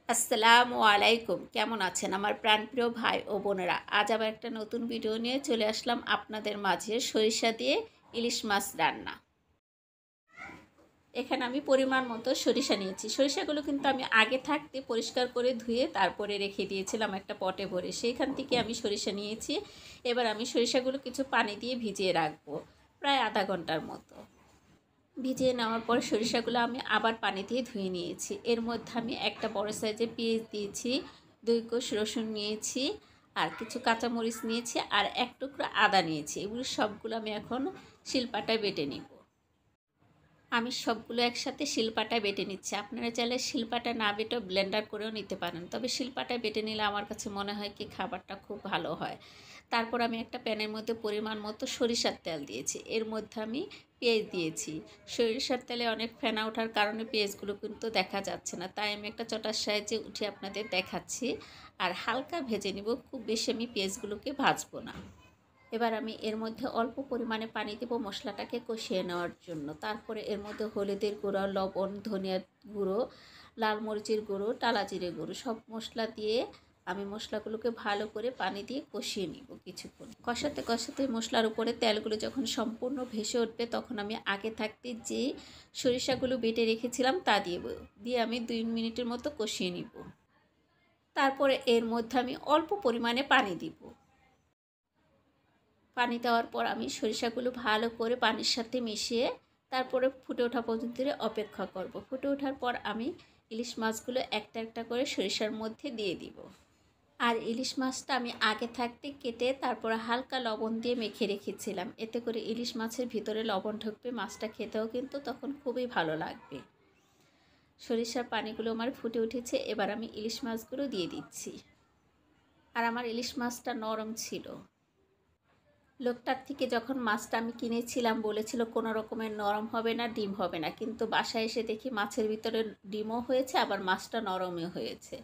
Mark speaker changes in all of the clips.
Speaker 1: আসসালামু আলাইকুম। কেমন আছেন আমার প্রাণপ্রিয় ভাই ও বোনেরা? আজ আবার একটা নতুন ভিডিও নিয়ে চলে আসলাম আপনাদের মাঝে সরিষা দিয়ে ইলিশ মাছ রান্না। এখানে আমি পরিমাণ মতো সরিষা নিয়েছি। সরিষাগুলো কিন্তু আমি আগে থাকতে পরিষ্কার করে ধুয়ে তারপরে রেখে দিয়েছিলাম একটা পটে ভরে। সেইখান থেকে আমি সরিষা নিয়েছি। এবার আমি সরিষাগুলো কিছু পানি দিয়ে ভিজিয়ে রাখবো প্রায় আধা ঘন্টার মতো। ভিজিয়ে নেওয়ার পর সরিষাগুলো আমি আবার পানি দিয়ে ধুয়ে নিয়েছি। এর মধ্যে আমি একটা বড় সাইজের পেঁয়াজ দিয়েছি, 2 কোষ রসুন নিয়েছি, আর কিছু কাঁচামরিচ নিয়েছি, আর 1 টুকরো আদা নিয়েছি। এগুলো সবগুলো আমি এখন শিলপাটায় বেটে নিব। আমি সবগুলো একসাথে শিলপাটায় বেটে নিচ্ছি। আপনারা চাইলে শিলপাটা না বেটেও ব্লেন্ডার করেও নিতে পারেন, তবে শিলপাটায় বেটে নিলে আমার কাছে মনে হয় কি খাবারটা খুব ভালো হয়। তারপর আমি একটা প্যানের মধ্যে পরিমাণ মতো সরিষার তেল দিয়েছি। এর মধ্যে আমি পেঁয়াজ দিয়েছি। সরিষার তেলে অনেক ফেনা ওঠার কারণে পেঁয়াজগুলো কিন্তু দেখা যাচ্ছে না, তাই আমি একটা চটার সাহায্যে উঠিয়ে আপনাদের দেখাচ্ছি। আর হালকা ভেজে নিব, খুব বেশি আমি পেঁয়াজগুলোকে ভাজবো না। এবার আমি এর মধ্যে অল্প পরিমাণে পানি দেব মশলাটাকে কষিয়ে নেওয়ার জন্য। তারপরে এর মধ্যে হলুদের গুঁড়ো, লবণ, ধনিয়ার গুঁড়ো, লাল মরিচের গুঁড়ো, টালা জিরে গুঁড়ো সব মশলা দিয়ে আমি মশলাগুলোকে ভালো করে পানি দিয়ে কষিয়ে নিব কিছুক্ষণ। কষাতে কষাতে মশলার উপরে তেলগুলো যখন সম্পূর্ণ ভেসে উঠবে, তখন আমি আগে থাকতে যে সরিষাগুলো বেটে রেখেছিলাম তা দিয়ে আমি 2 মিনিটের মতো কষিয়ে নিব। তারপরে এর মধ্যে আমি অল্প পরিমাণে পানি দিব। পানি দেওয়ার পর আমি সরিষাগুলো ভালো করে পানির সাথে মিশিয়ে তারপরে ফুটে ওঠা পর্যন্ত অপেক্ষা করব। ফুটে ওঠার পর আমি ইলিশ মাছগুলো একটা একটা করে সরিষার মধ্যে দিয়ে দিব। আর ইলিশ মাছটা আমি আগে থাকতে কেটে তারপর হালকা লবণ দিয়ে মেখে রেখেছিলাম। এতে করে ইলিশ মাছের ভিতরে লবণ ঢুকবে, মাছটা খেতেও কিন্তু তখন খুবই ভালো লাগবে। সরিষার পানিগুলো আমার ফুটে উঠেছে। এবার আমি ইলিশ মাছগুলো দিয়ে দিচ্ছি। আর আমার ইলিশ মাছটা নরম ছিল। লোকটার থেকে যখন মাছটা আমি কিনেছিলাম বলেছিল কোনো রকমের নরম হবে না, ডিম হবে না, কিন্তু বাসায় এসে দেখি মাছের ভিতরে ডিমও হয়েছে, আবার মাছটা নরমও হয়েছে।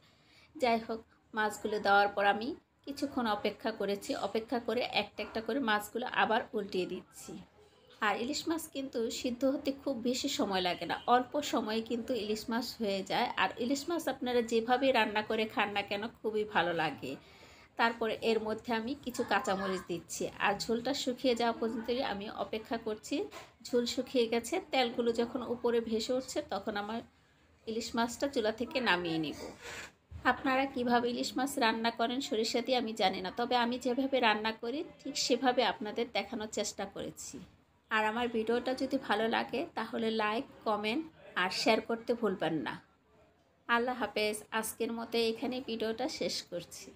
Speaker 1: যাই হোক, মাছগুলো দেওয়ার পর আমি কিছুক্ষণ অপেক্ষা করেছি। অপেক্ষা করে একটা একটা করে মাছগুলো আবার উল্টিয়ে দিচ্ছি। আর ইলিশ মাছ কিন্তু সিদ্ধ হতে খুব বেশি সময় লাগে না, অল্প সময়ে কিন্তু ইলিশ মাছ হয়ে যায়। আর ইলিশ মাছ আপনারা যেভাবে রান্না করে খান না কেন খুবই ভালো লাগে। তারপরে এর মধ্যে আমি কিছু কাঁচামরিচ দিচ্ছি, আর ঝোলটা শুকিয়ে যাওয়া পর্যন্তই আমি অপেক্ষা করছি। ঝোল শুকিয়ে গেছে, তেলগুলো যখন উপরে ভেসে উঠছে, তখন আমার ইলিশ মাছটা চুলা থেকে নামিয়ে নিব। আপনারা কিভাবে ইলিশ মাছ রান্না করেন সরিষা দিয়ে আমি জানি না, তবে আমি যেভাবে রান্না করি ঠিক সেভাবে আপনাদের দেখানোর চেষ্টা করেছি। আর আমার ভিডিওটা যদি ভালো লাগে তাহলে লাইক, কমেন্ট আর শেয়ার করতে ভুলবেন না। আল্লাহ হাফেজ। আজকের মতো এখানে ভিডিওটা শেষ করছি।